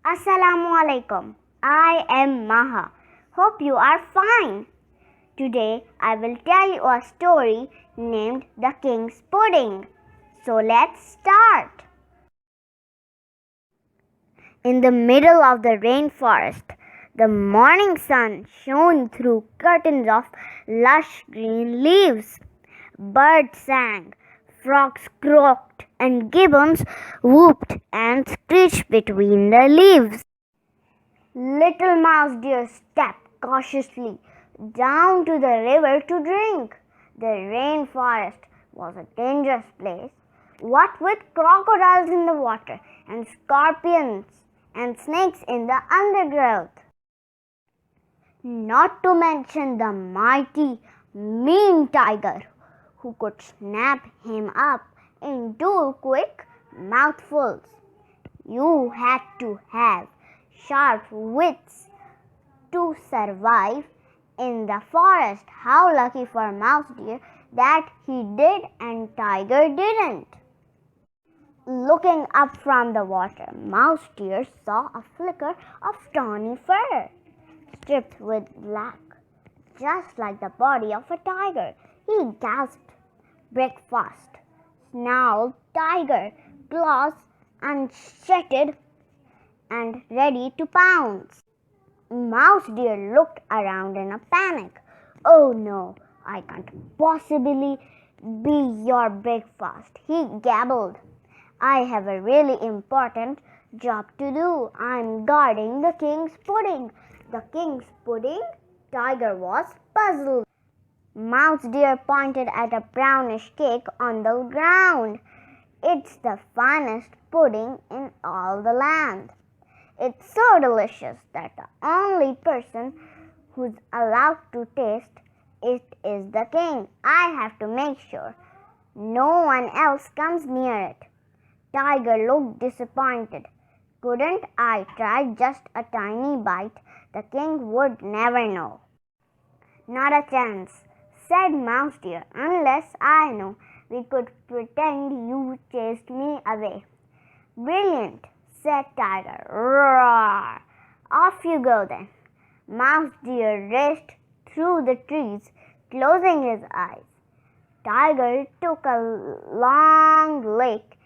Assalamu alaikum. I am Maha. Hope you are fine. Today I will tell you a story named The King's Pudding. So let's start. In the middle of the rainforest, the morning sun shone through curtains of lush green leaves. Birds sang, frogs croaked, and gibbons whooped and screeched between the leaves. Little Mouse Deer stepped cautiously down to the river to drink. The rainforest was a dangerous place, what with crocodiles in the water and scorpions and snakes in the undergrowth. Not to mention the mighty, mean tiger who could snap him up in 2 quick mouthfuls. You had to have sharp wits to survive in the forest. How lucky for Mouse Deer that he did and Tiger didn't. Looking up from the water, Mouse Deer saw a flicker of tawny fur, striped with black, just like the body of a tiger. He gasped, "Breakfast!" snarled Tiger, claws unsheathed and ready to pounce. Mouse Deer looked around in a panic. "Oh no, I can't possibly be your breakfast," he gabbled. "I have a really important job to do. I'm guarding the king's pudding." "The king's pudding?" Tiger was puzzled. Mouse Deer pointed at a brownish cake on the ground. "It's the finest pudding in all the land. It's so delicious that the only person who's allowed to taste it is the king. I have to make sure no one else comes near it." Tiger looked disappointed. "Couldn't I try just a tiny bite? The king would never know." "Not a chance," said Mouse Deer, "unless I know. We could pretend you chased me away." "Brilliant," said Tiger. "Roar! Off you go then." Mouse Deer raced through the trees, closing his eyes. Tiger took a long lick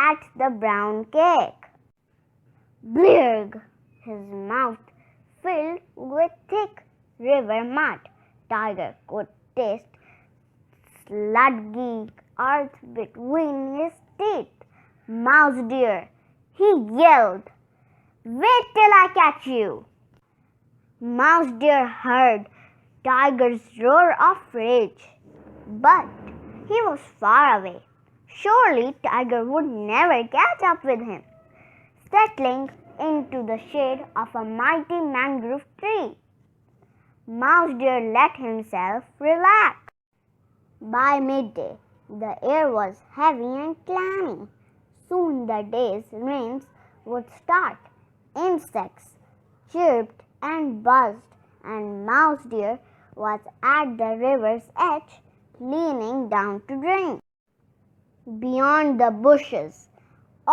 at the brown cake. Blurg! His mouth filled with thick river mud. Tiger could taste sludgy earth between his teeth. "Mouse Deer," he yelled, "wait till I catch you." Mouse Deer heard Tiger's roar of rage, but he was far away. Surely Tiger would never catch up with him. Settling into the shade of a mighty mangrove tree, Mouse Deer let himself relax. By midday, the air was heavy and clammy. Soon the day's rains would start. Insects chirped and buzzed, and Mouse Deer was at the river's edge, leaning down to drink. Beyond the bushes,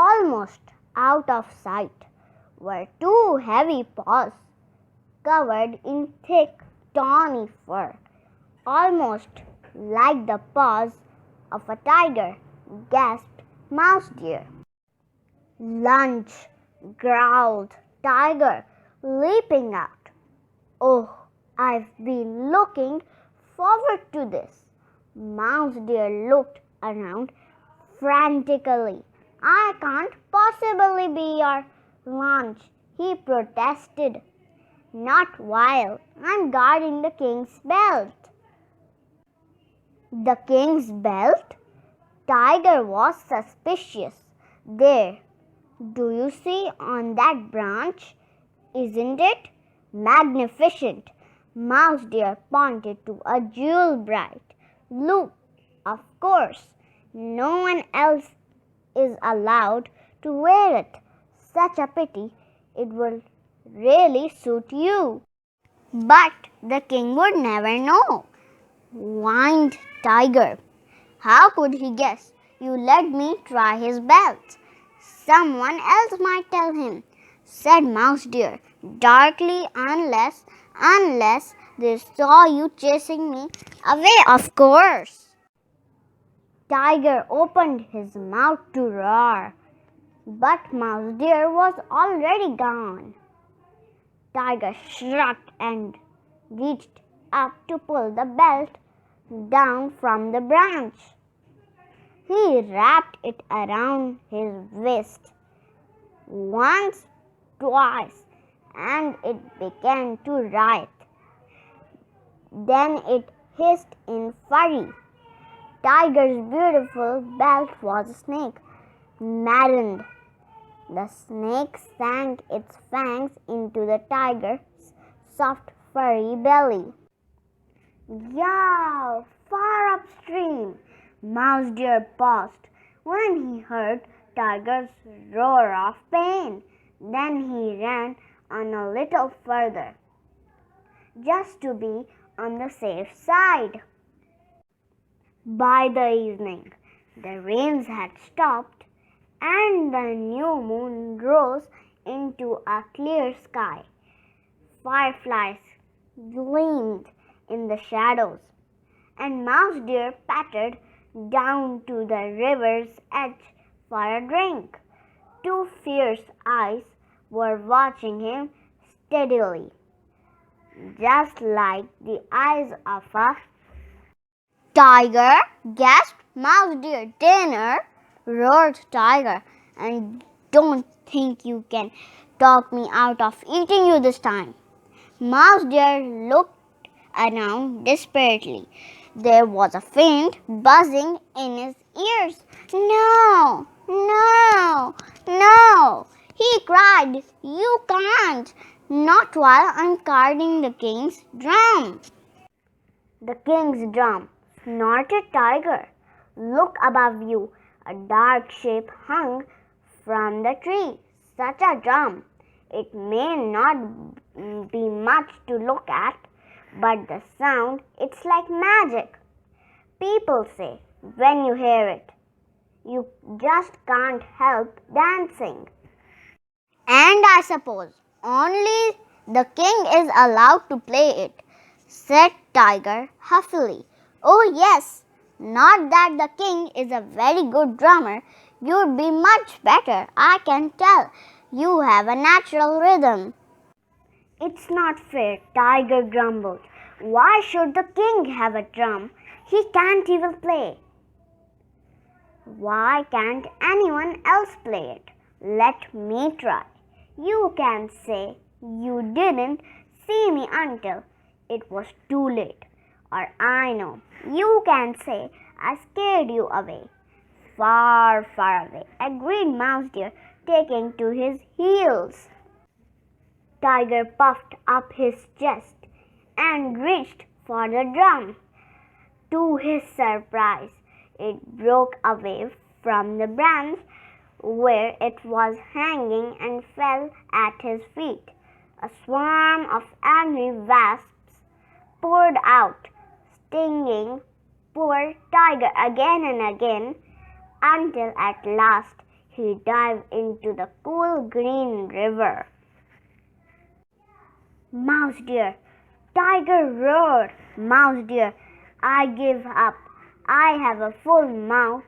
almost out of sight, were 2 heavy paws covered in thick, tawny fur, almost like the paws of a tiger, gasped Mouse Deer. "Lunch!" growled Tiger, leaping out. "Oh, I've been looking forward to this." Mouse Deer looked around frantically. "I can't possibly be your lunch," he protested. "Not while I'm guarding the king's belt." "The king's belt?" Tiger was suspicious. "There, do you see on that branch? Isn't it magnificent?" Mouse Deer pointed to a jewel bright blue. "Of course, no one else is allowed to wear it. Such a pity. It will really suit you." "But the king would never know," whined Tiger. "How could he guess you let me try his belt? Someone else might tell him." said Mouse Deer, darkly, unless they saw you chasing me away, of course. Tiger opened his mouth to roar, but Mouse Deer was already gone. Tiger shrugged and reached up to pull the belt down from the branch. He wrapped it around his waist once, twice, and it began to writhe. Then it hissed in fury. Tiger's beautiful belt was a snake, maddened. The snake sank its fangs into the tiger's soft, furry belly. Yow! Far upstream, Mouse Deer paused when he heard Tiger's roar of pain. Then he ran on a little further, just to be on the safe side. By the evening, the rains had stopped and the new moon rose into a clear sky. Fireflies gleamed in the shadows, and Mouse Deer pattered down to the river's edge for a drink. Two fierce eyes were watching him steadily, just like the eyes of a tiger, gasped Mouse Deer. Dinner, roared Tiger, and don't think you can talk me out of eating you this time. Mouse Deer looked around desperately. There was a faint buzzing in his ears. No, no, no, he cried. You can't. Not while I'm guarding the king's drum. The king's drum, snorted Tiger. Look above you. A dark shape hung from the tree. Such a drum. It may not be much to look at, but the sound, it's like magic. People say when you hear it, you just can't help dancing. And I suppose only the king is allowed to play it, said Tiger huffily. Oh yes, not that the king is a very good drummer. You'd be much better, I can tell. You have a natural rhythm. It's not fair, Tiger grumbled. Why should the king have a drum? He can't even play. Why can't anyone else play it? Let me try. You can say you didn't see me until it was too late. Or I know. You can say I scared you away. Far, far away, agreed Mouse Deer, taking to his heels. Tiger puffed up his chest and reached for the drum. To his surprise, it broke away from the branch where it was hanging and fell at his feet. A swarm of angry wasps poured out, stinging poor Tiger again and again, until at last he dived into the cool green river. Mouse Deer, Tiger roared. Mouse Deer, I give up. I have a full mouth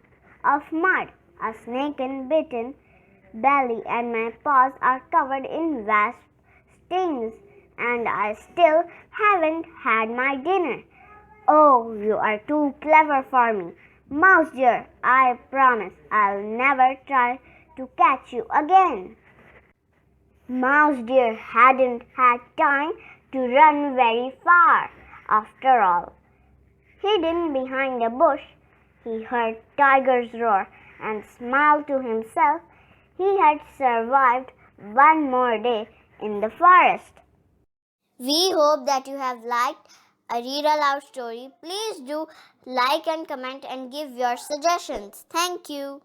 of mud, a snake-bitten belly, and my paws are covered in wasp stings, and I still haven't had my dinner. Oh, you are too clever for me. Mouse Deer, I promise I'll never try to catch you again. Mouse Deer hadn't had time to run very far. After all, hidden behind a bush, he heard Tiger's roar and smiled to himself. He had survived one more day in the forest. We hope that you have liked a read aloud story. Please do like and comment and give your suggestions. Thank you.